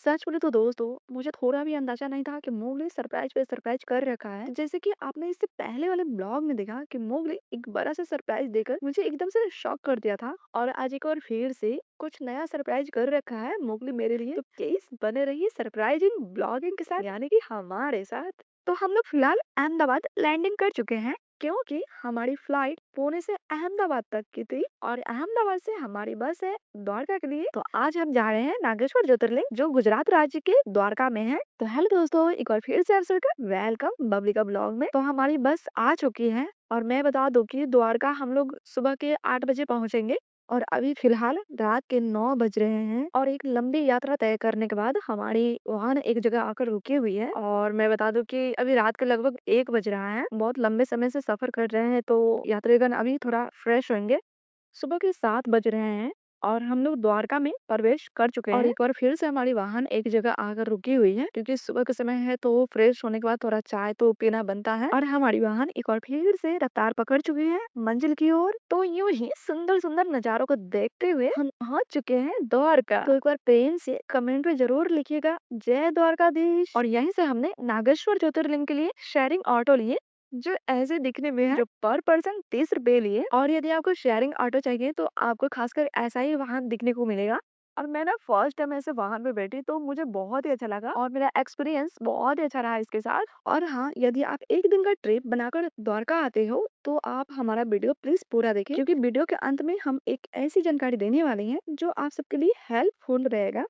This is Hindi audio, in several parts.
सच बोले तो दोस्तों, मुझे थोड़ा भी अंदाजा नहीं था कि मोगली सरप्राइज़ पे सरप्राइज़ कर रखा है। जैसे कि आपने इससे पहले वाले ब्लॉग में देखा कि मोगली एक बड़ा-सा सरप्राइज़ देकर मुझे एकदम से शॉक कर दिया था और आज एक बार फिर से कुछ नया सरप्राइज़ कर रखा है मोगली मेरे लिए। तो प्लीज़ बने रहिए सरप्राइज़िंग ब्लॉगिंग के साथ यानी कि हमारे साथ। तो हम लोग फिलहाल अहमदाबाद लैंडिंग कर चुके हैं क्योंकि हमारी फ्लाइट पुणे से अहमदाबाद तक की थी और अहमदाबाद से हमारी बस है द्वारका के लिए। तो आज हम जा रहे हैं नागेश्वर ज्योतिर्लिंग जो गुजरात राज्य के द्वारका में है। तो हेलो दोस्तों, एक बार फिर से आप सबका वेलकम बबली का ब्लॉग में। तो हमारी बस आ चुकी है और मैं बता दूं कि द्वारका हम लोग सुबह के 8 बजे पहुंचेंगे और अभी फिलहाल रात के 9 बज रहे हैं और एक लंबी यात्रा तय करने के बाद हमारी वाहन एक जगह आकर रुकी हुई है। और मैं बता दूं कि अभी रात के लगभग 1 बज रहा है। बहुत लंबे समय से सफर कर रहे हैं तो यात्रीगण अभी थोड़ा फ्रेश होंगे। सुबह के 7 बज रहे हैं और हम लोग द्वारका में प्रवेश कर चुके और हैं। एक बार फिर से हमारी वाहन एक जगह आकर रुकी हुई है क्योंकि सुबह के समय है तो फ्रेश होने के बाद थोड़ा चाय तो पीना बनता है और हमारी वाहन एक बार फिर से रफ्तार पकड़ चुकी है मंजिल की ओर। तो यूं ही सुंदर सुंदर नजारों को देखते हुए हम पहुंच चुके हैं द्वारका। तो एक बार प्रेम से कमेंट में जरूर लिखिएगा जय द्वारकाधीश। और यहीं से हमने नागेश्वर ज्योतिर्लिंग के लिए शेयरिंग ऑटो लिए जो ऐसे दिखने में है, जो पर पर्सन 30 रुपए लिए। और यदि आपको शेयरिंग ऑटो चाहिए तो आपको खासकर ऐसा ही वाहन दिखने को मिलेगा। और मैं ना फर्स्ट टाइम ऐसे वाहन में बैठी तो मुझे बहुत ही अच्छा लगा और मेरा एक्सपीरियंस बहुत ही अच्छा रहा इसके साथ। और हाँ, यदि आप एक दिन का ट्रिप बनाकर द्वारका आते हो तो आप हमारा वीडियो प्लीज पूरा देखें क्योंकि वीडियो के अंत में हम एक ऐसी जानकारी देने वाले हैं जो आप सबके लिए हेल्पफुल रहेगा।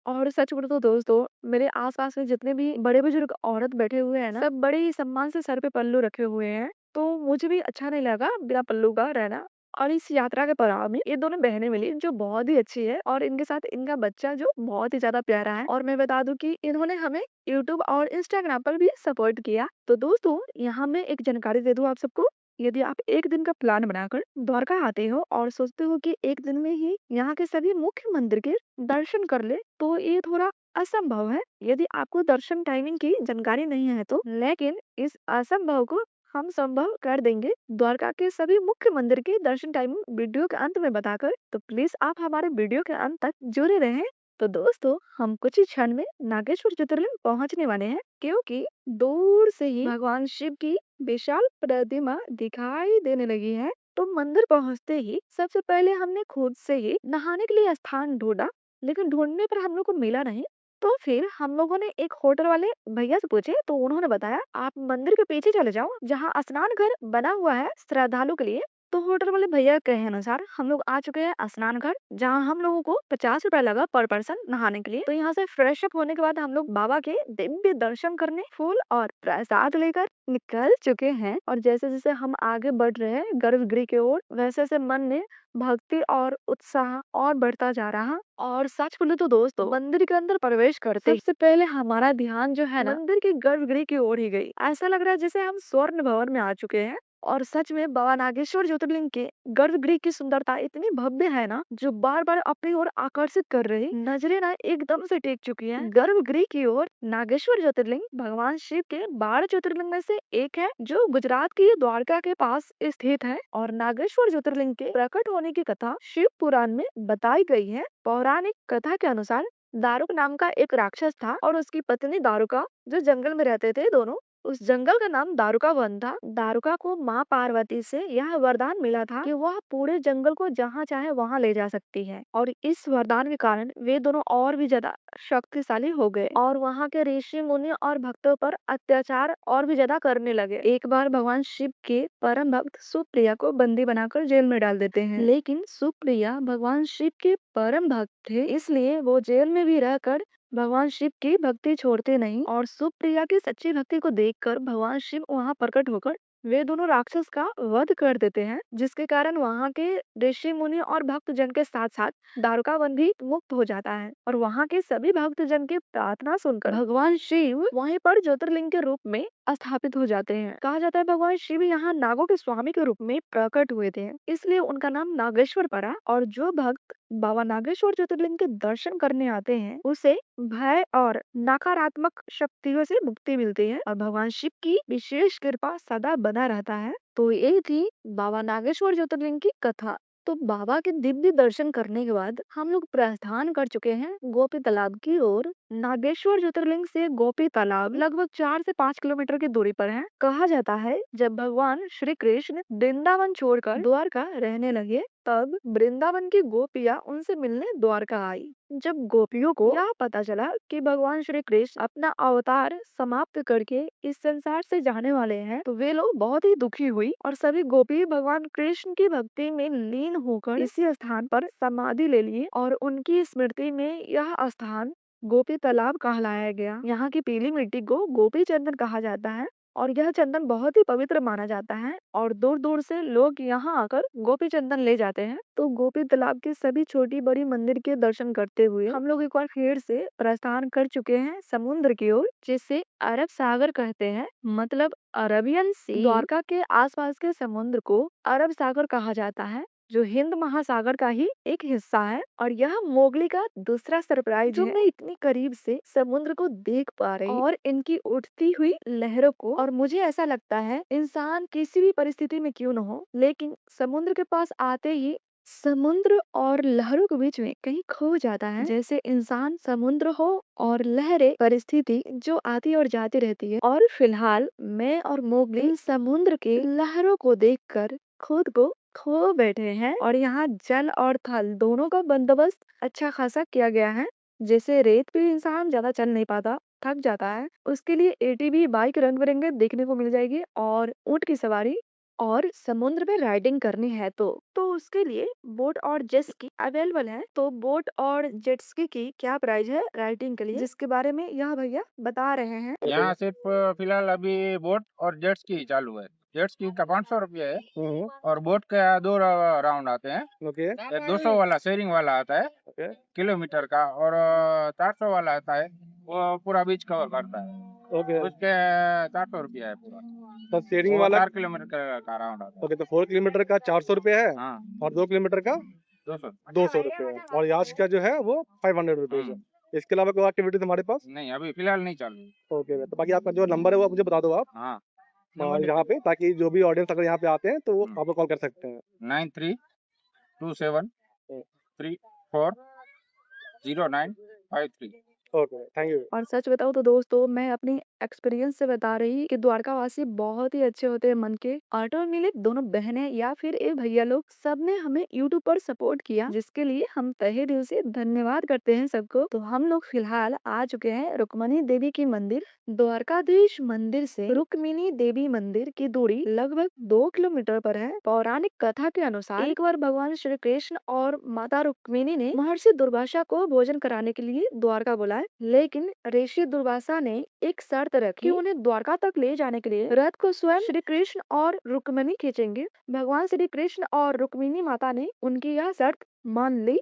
और सच बोलूं तो दोस्तों, मेरे आसपास में जितने भी बड़े बुजुर्ग औरत बैठे हुए हैं ना, सब बड़े ही सम्मान से सर पे पल्लू रखे हुए हैं। तो मुझे भी अच्छा नहीं लगा बिना पल्लू का रहना। और इस यात्रा के पड़ाव में ये दोनों बहनें मिली जो बहुत ही अच्छी है और इनके साथ इनका बच्चा जो बहुत ही ज्यादा प्यारा है। और मैं बता दूं कि इन्होंने हमें यूट्यूब और इंस्टाग्राम पर भी सपोर्ट किया। तो दोस्तों, यहाँ मैं एक जानकारी दे दूं आप सबको। यदि आप एक दिन का प्लान बनाकर द्वारका आते हो और सोचते हो कि एक दिन में ही यहाँ के सभी मुख्य मंदिर के दर्शन कर ले तो ये थोड़ा असंभव है यदि आपको दर्शन टाइमिंग की जानकारी नहीं है तो। लेकिन इस असंभव को हम संभव कर देंगे द्वारका के सभी मुख्य मंदिर के दर्शन टाइमिंग वीडियो के अंत में बताकर। तो प्लीज आप हमारे वीडियो के अंत तक जुड़े रहें। तो दोस्तों, हम कुछ ही क्षण में नागेश्वर ज्योतिर्लिंग पहुंचने वाले हैं क्योंकि दूर से ही भगवान शिव की विशाल प्रतिमा दिखाई देने लगी है। तो मंदिर पहुंचते ही सबसे पहले हमने खुद से ही नहाने के लिए स्थान ढूंढा, लेकिन ढूंढने पर हम लोग को मिला नहीं। तो फिर हम लोगों ने एक होटल वाले भैया से पूछे तो उन्होंने बताया आप मंदिर के पीछे चले जाओ जहाँ स्नान घर बना हुआ है श्रद्धालु के लिए। तो होटल वाले भैया के कहे अनुसार हम लोग आ चुके हैं स्नान घर, जहाँ हम लोगों को 50 रुपए लगा पर पर्सन नहाने के लिए। तो यहाँ से फ्रेश अप होने के बाद हम लोग बाबा के दिव्य दर्शन करने फूल और प्रसाद लेकर निकल चुके हैं। और जैसे जैसे हम आगे बढ़ रहे हैं गर्भगृह की ओर, वैसे वैसे मन में भक्ति और उत्साह और बढ़ता जा रहा। और सच बोले तो दोस्तों, मंदिर के अंदर प्रवेश करते ही सबसे पहले हमारा ध्यान जो है ना मंदिर के गर्भगृह की ओर ही गई। ऐसा लग रहा है जैसे हम स्वर्ण भवन में आ चुके हैं। और सच में बाबा नागेश्वर ज्योतिर्लिंग के गर्भगृह की सुंदरता इतनी भव्य है ना, जो बार बार अपनी ओर आकर्षित कर रही। नजरें ना एकदम से टेक चुकी हैं गर्भगृह की ओर। नागेश्वर ज्योतिर्लिंग भगवान शिव के 12 ज्योतिर्लिंग में से एक है जो गुजरात की द्वारका के पास स्थित है। और नागेश्वर ज्योतिर्लिंग के प्रकट होने की कथा शिव पुराण में बताई गई है। पौराणिक कथा के अनुसार दारुक नाम का एक राक्षस था और उसकी पत्नी दारुका जो जंगल में रहते थे दोनों। उस जंगल का नाम दारुका वन था। दारुका को माँ पार्वती से यह वरदान मिला था कि वह पूरे जंगल को जहाँ चाहे वहाँ ले जा सकती है। और इस वरदान के कारण वे दोनों और भी ज्यादा शक्तिशाली हो गए और वहाँ के ऋषि मुनि और भक्तों पर अत्याचार और भी ज्यादा करने लगे। एक बार भगवान शिव के परम भक्त सुप्रिया को बंदी बनाकर जेल में डाल देते हैं, लेकिन सुप्रिया भगवान शिव के परम भक्त थे, इसलिए वो जेल में भी रहकर भगवान शिव की भक्ति छोड़ते नहीं। और सुप्रिया की सच्ची भक्ति को देखकर भगवान शिव वहाँ प्रकट होकर वे दोनों राक्षस का वध कर देते हैं, जिसके कारण वहाँ के ऋषि मुनि और भक्त जन के साथ साथ दारुका वन भी मुक्त हो जाता है। और वहाँ के सभी भक्त जन की प्रार्थना सुनकर भगवान शिव वहीं पर ज्योतिर्लिंग के रूप में स्थापित हो जाते हैं। कहा जाता है भगवान शिव यहाँ नागों के स्वामी के रूप में प्रकट हुए थे, इसलिए उनका नाम नागेश्वर पड़ा। और जो भक्त बाबा नागेश्वर ज्योतिर्लिंग के दर्शन करने आते हैं उसे भय और नकारात्मक शक्तियों से मुक्ति मिलती है और भगवान शिव की विशेष कृपा सदा बना रहता है। तो ये थी बाबा नागेश्वर ज्योतिर्लिंग की कथा। तो बाबा के दिव्य दर्शन करने के बाद हम लोग प्रस्थान कर चुके हैं गोपी तालाब की ओर। नागेश्वर ज्योतिर्लिंग से गोपी तालाब लगभग 4 से 5 किलोमीटर की दूरी पर है। कहा जाता है जब भगवान श्री कृष्ण वृंदावन छोड़कर द्वारका रहने लगे तब वृंदावन की गोपियां उनसे मिलने द्वारका आई। जब गोपियों को यह पता चला कि भगवान श्री कृष्ण अपना अवतार समाप्त करके इस संसार से जाने वाले हैं तो वे लोग बहुत ही दुखी हुई और सभी गोपी भगवान कृष्ण की भक्ति में लीन होकर इसी स्थान पर समाधि ले लिए और उनकी स्मृति में यह स्थान गोपी तालाब कहलाया गया। यहाँ की पीली मिट्टी को गोपी चंदन कहा जाता है और यह चंदन बहुत ही पवित्र माना जाता है और दूर दूर से लोग यहाँ आकर गोपी चंदन ले जाते हैं। तो गोपी तालाब के सभी छोटी बड़ी मंदिर के दर्शन करते हुए हम लोग एक बार फिर से प्रस्थान कर चुके हैं समुद्र की ओर, जिसे अरब सागर कहते हैं, मतलब अरबियन सी। द्वारका के आसपास के समुद्र को अरब सागर कहा जाता है जो हिंद महासागर का ही एक हिस्सा है और यह मोगली का दूसरा सरप्राइज जो मैं इतनी करीब से समुद्र को देख पा रही और इनकी उठती हुई लहरों को। और मुझे ऐसा लगता है इंसान किसी भी परिस्थिति में क्यों न हो लेकिन समुद्र के पास आते ही समुद्र और लहरों के बीच में कहीं खो जाता है। जैसे इंसान समुद्र हो और लहरें परिस्थिति जो आती और जाती रहती है। और फिलहाल मैं और मोगली समुद्र के लहरों को देखकर खुद को खो बैठे हैं और यहाँ जल और थल दोनों का बंदोबस्त अच्छा खासा किया गया है। जैसे रेत पे इंसान ज्यादा चल नहीं पाता, थक जाता है, उसके लिए एटीवी बाइक रंग बिरंगे देखने को मिल जाएगी और ऊंट की सवारी और समुद्र में राइडिंग करनी है तो उसके लिए बोट और जेट स्की अवेलेबल है। तो बोट और जेट स्की की क्या प्राइस है राइडिंग के लिए, जिसके बारे में यह भैया बता रहे हैं। यहाँ सिर्फ फिलहाल अभी बोट और जेट स्की चालू है। जेट स्की का 500 रुपये है और बोट का 2 राउंड आते हैं। ओके एक 200 वाला शेयरिंग वाला आता है ओके किलोमीटर का और 400 वाला आता है, वो पूरा बीच कवर करता है। ओके। उसके 400 रुपया है पूरा, तो शेयरिंग वो वाला 4 किलोमीटर का राउंड आता है। ओके, तो 4 किलोमीटर का 400 रुपये है हाँ, और 2 किलोमीटर का 200 200 रुपये है और याच का जो है वो 500 रुपीज है। इसके अलावा कोई एक्टिविटीज हमारे पास? नहीं, अभी फिलहाल नहीं चालू। ओके, तो बाकी आपका जो नंबर है वो आप मुझे बता दो आप हाँ, यहाँ पे, ताकि जो भी ऑडियंस अगर यहाँ पे आते हैं तो वो आपको कॉल कर सकते हैं। 9327340953। Okay, thank you. और सच बताऊं तो दोस्तों मैं अपनी एक्सपीरियंस से बता रही कि द्वारका वासी बहुत ही अच्छे होते हैं मन के। ऑटो और मिलित दोनों बहनें या फिर ए भैया लोग सबने हमें यूट्यूब पर सपोर्ट किया जिसके लिए हम तहे दिल से धन्यवाद करते हैं सबको। तो हम लोग फिलहाल आ चुके हैं रुक्मणी देवी की मंदिर। द्वारकाधीश मंदिर से रुक्मिणी देवी मंदिर की दूरी लगभग 2 किलोमीटर पर है। पौराणिक कथा के अनुसार एक बार भगवान श्री कृष्ण और माता रुक्मिणी ने महर्षि दुर्वासा को भोजन कराने के लिए द्वारका बुलाया, लेकिन ऋषि दुर्वासा ने एक शर्त रखी कि उन्हें द्वारका तक ले जाने के लिए रथ को स्वयं श्री कृष्ण और रुक्मिणी खींचेंगे। भगवान श्री कृष्ण और रुक्मिणी माता ने उनकी यह शर्त मान ली,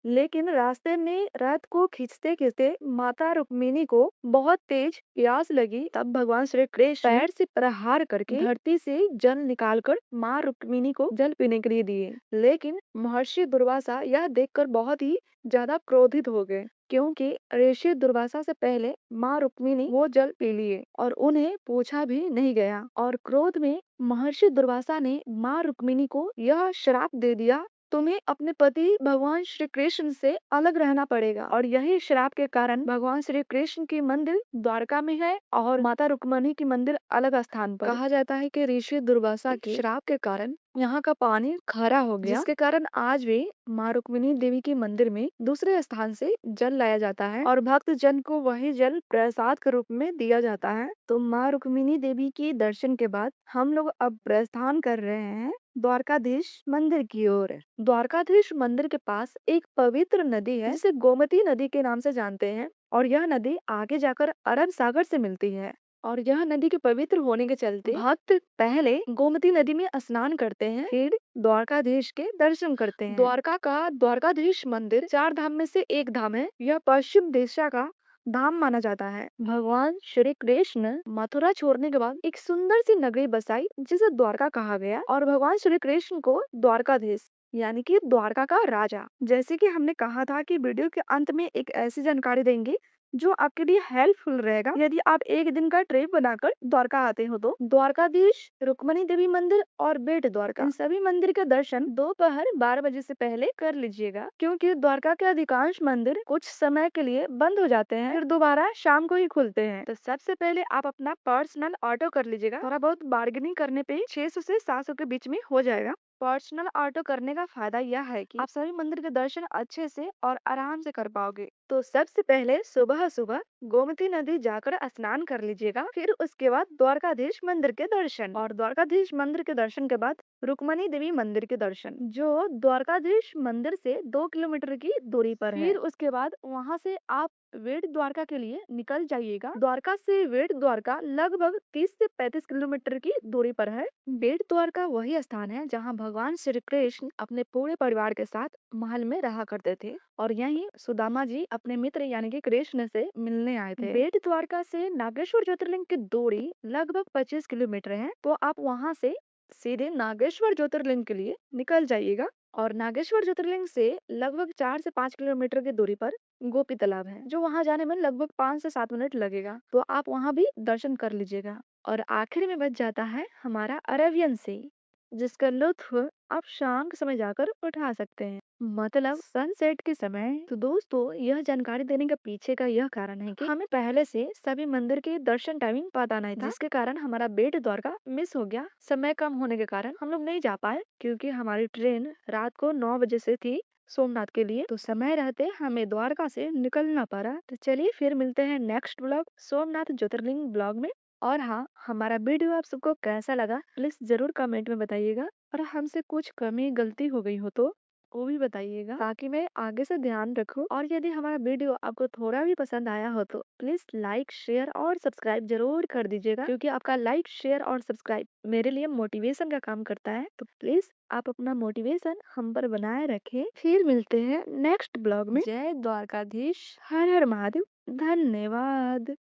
लेकिन रास्ते में रथ को खींचते खींचते माता रुक्मिणी को बहुत तेज प्यास लगी। तब भगवान श्री कृष्ण पैर से प्रहार करके धरती से जल निकालकर माँ रुक्मिणी को जल पीने के लिए दिए, लेकिन महर्षि दुर्वासा यह देखकर बहुत ही ज्यादा क्रोधित हो गए क्योंकि ऋषि दुर्वासा से पहले माँ रुक्मिणी वो जल पी लिए और उन्हें पूछा भी नहीं गया। और क्रोध में महर्षि दुर्वासा ने माँ रुक्मिणी को यह श्राप दे दिया, तुम्हें अपने पति भगवान श्री कृष्ण से अलग रहना पड़ेगा। और यही श्राप के कारण भगवान श्री कृष्ण की मंदिर द्वारका में है और माता रुक्मिणी की मंदिर अलग स्थान पर। कहा जाता है कि ऋषि दुर्वासा के श्राप के कारण यहाँ का पानी खारा हो गया, जिसके कारण आज भी माँ रुक्मिणी देवी के मंदिर में दूसरे स्थान से जल लाया जाता है और भक्त जन को वही जल प्रसाद के रूप में दिया जाता है। तो माँ रुक्मिणी देवी के दर्शन के बाद हम लोग अब प्रस्थान कर रहे हैं द्वारकाधीश मंदिर की ओर। द्वारकाधीश मंदिर के पास एक पवित्र नदी है जिसे गोमती नदी के नाम से जानते हैं और यह नदी आगे जाकर अरब सागर से मिलती है। और यह नदी के पवित्र होने के चलते भक्त पहले गोमती नदी में स्नान करते हैं, फिर द्वारकाधीश के दर्शन करते हैं। द्वारका का द्वारकाधीश मंदिर 4 धाम में से एक धाम है। यह पश्चिम दिशा का धाम माना जाता है। भगवान श्री कृष्ण मथुरा छोड़ने के बाद एक सुंदर सी नगरी बसाई जिसे द्वारका कहा गया और भगवान श्री कृष्ण को द्वारकाधीश यानी कि द्वारका का राजा। जैसे कि हमने कहा था कि वीडियो के अंत में एक ऐसी जानकारी देंगे जो आपके लिए हेल्पफुल रहेगा यदि आप एक दिन का ट्रिप बनाकर द्वारका आते हो तो। द्वारकाधीश, रुक्मणी देवी मंदिर और बेट द्वारका, इन सभी मंदिर के दर्शन दोपहर 12 बजे से पहले कर लीजिएगा, क्योंकि द्वारका के अधिकांश मंदिर कुछ समय के लिए बंद हो जाते हैं, फिर दोबारा शाम को ही खुलते हैं। तो सबसे पहले आप अपना पर्सनल ऑटो कर लीजिएगा, थोड़ा बहुत बार्गेनिंग करने पे 600 से 700 के बीच में हो जाएगा। पर्सनल ऑटो करने का फायदा यह है कि आप सभी मंदिर के दर्शन अच्छे से और आराम से कर पाओगे। तो सबसे पहले सुबह सुबह गोमती नदी जाकर स्नान कर लीजिएगा, फिर उसके बाद द्वारकाधीश मंदिर के दर्शन, और द्वारकाधीश मंदिर के दर्शन के बाद रुक्मणी देवी मंदिर के दर्शन, जो द्वारकाधीश मंदिर से 2 किलोमीटर की दूरी पर है। फिर उसके बाद वहां से आप वेट द्वारका के लिए निकल जाइएगा। द्वारका से वेट द्वारका लगभग 30 से 35 किलोमीटर की दूरी पर है। बेट द्वारका वही स्थान है जहां भगवान श्री कृष्ण अपने पूरे परिवार के साथ महल में रहा करते थे, और यहीं सुदामा जी अपने मित्र यानी कि कृष्ण से मिलने आए थे। बेट द्वारका से नागेश्वर ज्योतिर्लिंग की दूरी लगभग 25 किलोमीटर है, तो आप वहां से सीधे नागेश्वर ज्योतिर्लिंग के लिए निकल जाइएगा। और नागेश्वर ज्योतिर्लिंग से लगभग 4 से 5 किलोमीटर की दूरी पर गोपी तालाब है, जो वहां जाने में लगभग 5 से 7 मिनट लगेगा, तो आप वहां भी दर्शन कर लीजिएगा। और आखिर में बच जाता है हमारा अरेबियन सी, जिसका लुत्फ आप शाम के समय जाकर उठा सकते हैं, मतलब सनसेट के समय। तो दोस्तों, यह जानकारी देने के पीछे का यह कारण है कि हमें पहले से सभी मंदिर के दर्शन टाइमिंग पता नहीं था, जिसके कारण हमारा बेट द्वारका मिस हो गया। समय कम होने के कारण हम लोग नहीं जा पाए, क्योंकि हमारी ट्रेन रात को 9 बजे से थी सोमनाथ के लिए, तो समय रहते हमें द्वारका से निकलना पड़ा। तो चलिए फिर मिलते हैं नेक्स्ट ब्लॉग, सोमनाथ ज्योतिर्लिंग ब्लॉग में। और हाँ, हमारा वीडियो आप सबको कैसा लगा प्लीज जरूर कमेंट में बताइएगा, और हमसे कुछ कमी गलती हो गई हो तो वो भी बताइएगा, ताकि मैं आगे से ध्यान रखूं। और यदि हमारा वीडियो आपको थोड़ा भी पसंद आया हो तो प्लीज लाइक, शेयर और सब्सक्राइब जरूर कर दीजिएगा, क्योंकि आपका लाइक, शेयर और सब्सक्राइब मेरे लिए मोटिवेशन का काम करता है। तो प्लीज आप अपना मोटिवेशन हम पर बनाए रखें। फिर मिलते हैं नेक्स्ट ब्लॉग में। जय द्वारकाधीश, हर हर महादेव, धन्यवाद।